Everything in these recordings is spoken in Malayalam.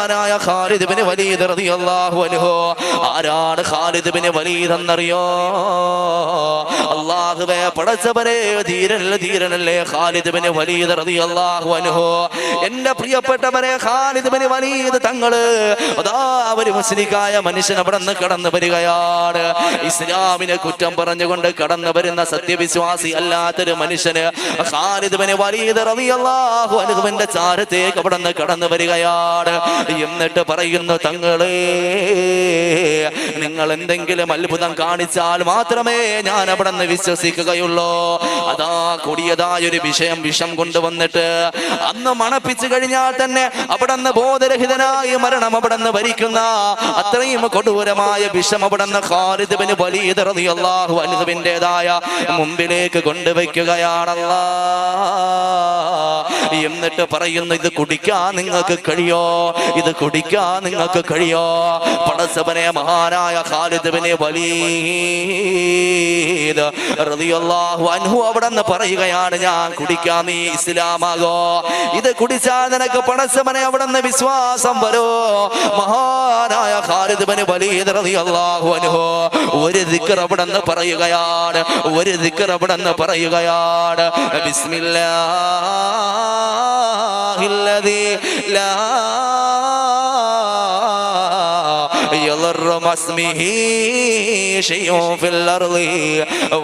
മഹാനായ ഖാലിദ് ഇബ്നു വലീദ് റളിയല്ലാഹു അൻഹു. ആരാണ് ഖാലിദ് ഇബ്നു വലീദ് എന്നറിയോ? അല്ലാഹുവേ പടച്ചവനെ, ധീരനല്ലേ ഖാലിദ് ഇബ്നു വലീദ് റളിയല്ലാഹു അൻഹു. എന്റെ പ്രിയപ്പെട്ടവരെ, ഖാലിദ് ഇബ്നു വലീദ് തങ്ങള് അതാ ഒരു മുസ്ലിമായ മനുഷ്യൻ അവിടെ നിന്ന് കടന്നു വരികയാണ്. ഇസ്ലാമിനെ കുറ്റം പറഞ്ഞുകൊണ്ട് കടന്നു വരുന്ന സത്യവിശ്വാസി അല്ലാത്തൊരു മനുഷ്യന് ഖാലിദ് ഇബ്നു വലീദ് റളിയല്ലാഹു അൻഹുവിന്റെ ചാരത്തേക്ക് അവിടെ നിന്ന് കടന്നു വരികയാണ്. എന്നിട്ട് പറയുന്നു, തങ്ങളെ, നിങ്ങൾ എന്തെങ്കിലും അത്ഭുതം കാണിച്ചാൽ മാത്രമേ ഞാൻ അവിടെ നിന്ന് വിശ്വസിക്കുകയുള്ളൂ. അതാ കൊടിയതായൊരു വിഷം കൊണ്ടുവന്നിട്ട് അന്ന് മണപ്പിച്ചു കഴിഞ്ഞാൽ തന്നെ അവിടെ നിന്ന് ബോധരഹിതനായി മരണം അവിടെ നിന്ന് ഭരിക്കുന്ന അത്രയും കൊടൂരമായ വിഷം അവിടെ നിന്ന് ഖാലിദ് ഇബ്നു വലീദ് റളിയല്ലാഹു അൻഹുവിന്റേതായ മുമ്പിലേക്ക് കൊണ്ടുവയ്ക്കുകയാണല്ലാ. എന്നിട്ട് പറയുന്നു, ഇത് കുടിക്കാൻ നിങ്ങൾക്ക് കഴിയോ? ഇത് കുടിക്കാൻ നിങ്ങൾക്ക് കഴിയോ? പടച്ചവനെ, മഹാനായ ഖാലിദ് ഇബ്നു വലീദ് റളിയല്ലാഹു അൻഹു അവിടെ നിന്ന് പറയുകയാണ്, ഞാൻ കുടിക്കാൻ, നീ ഇസ്ലാമാകോ? ഇത് കുടിച്ചാൽ നിനക്ക് പടച്ചവനെ അവിടെ നിന്ന് വിശ്വാസം വരോ? മഹാനായ ഖാലിദ് ഇബ്നു വലീദ് റളിയല്ലാഹു അൻഹു ഒരു ദിക്ർ അവിടെ നിന്ന് പറയുകയാണ്. ബിസ്മില്ലാഹില്ലദീ ലാ يضر مع اسمه شيء في الأرض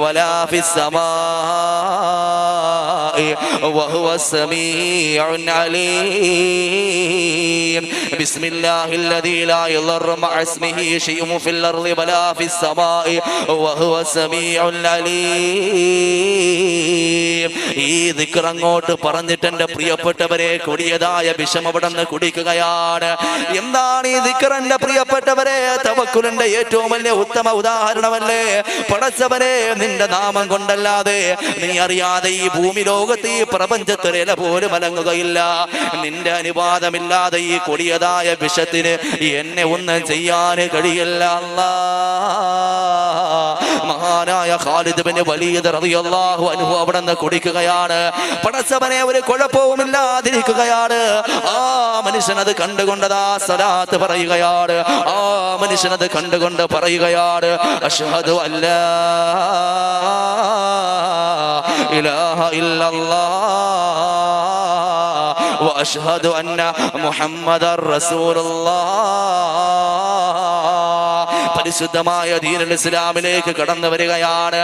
ولا في السماء وهو السميع العليم. بسم الله الذي لا يضر مع اسمه شيء في الأرض ولا في السماء وهو السميع العليم. ഈ ദിക്ർ അങ്ങോട്ട് പറഞ്ഞിട്ട് എൻ്റെ പ്രിയപ്പെട്ടവരെ, കൊടിയതായ വിഷം അവിടെ നിന്ന് കുടിക്കുകയാണ്. എന്താണ് ഈ ദിക്ർ എൻ്റെ പ്രിയപ്പെട്ടവരെ? തവക്കുലിന്റെ ഏറ്റവും വലിയ ഉത്തമ ഉദാഹരണമല്ലേ? പടച്ചവനെ, നിന്റെ നാമം കൊണ്ടല്ലാതെ നീ അറിയാതെ ഈ ഭൂമി ലോകത്ത്, ഈ പ്രപഞ്ചത്തിൽ ഇല പോലും അലങ്ങുകയില്ല. നിന്റെ അനുവാദമില്ലാതെ ഈ കൊടിയതായ വിഷത്തിന് എന്നെ ഒന്നും ചെയ്യാൻ കഴിയില്ല. മഹാനായ ഖാലിദ് ഇബ്നു വലീദ് റളിയല്ലാഹു അൻഹു അവിടെ നിന്ന് കുടിക്കുകയാണ്. പടച്ചവനെ, ഒരു കുഴപ്പവുമില്ലാതിരിക്കുകയാണ്. ആ മനുഷ്യനത് കണ്ടുകൊണ്ടതാ സ്വലാത്ത് പറയുകയാണ്. ആ മനുഷ്യനത് കണ്ടുകൊണ്ട് പറയുകയാണ്, അശ്ഹദു അല്ലാ ഇലാഹ ഇല്ലല്ലാഹ് വ അശ്ഹദു അന്ന മുഹമ്മദർ റസൂലുള്ളാഹ്. പരിശുദ്ധമായ ദീനുൽ ഇസ്ലാമിലേക്ക് കടന്നു വരികയാണ്.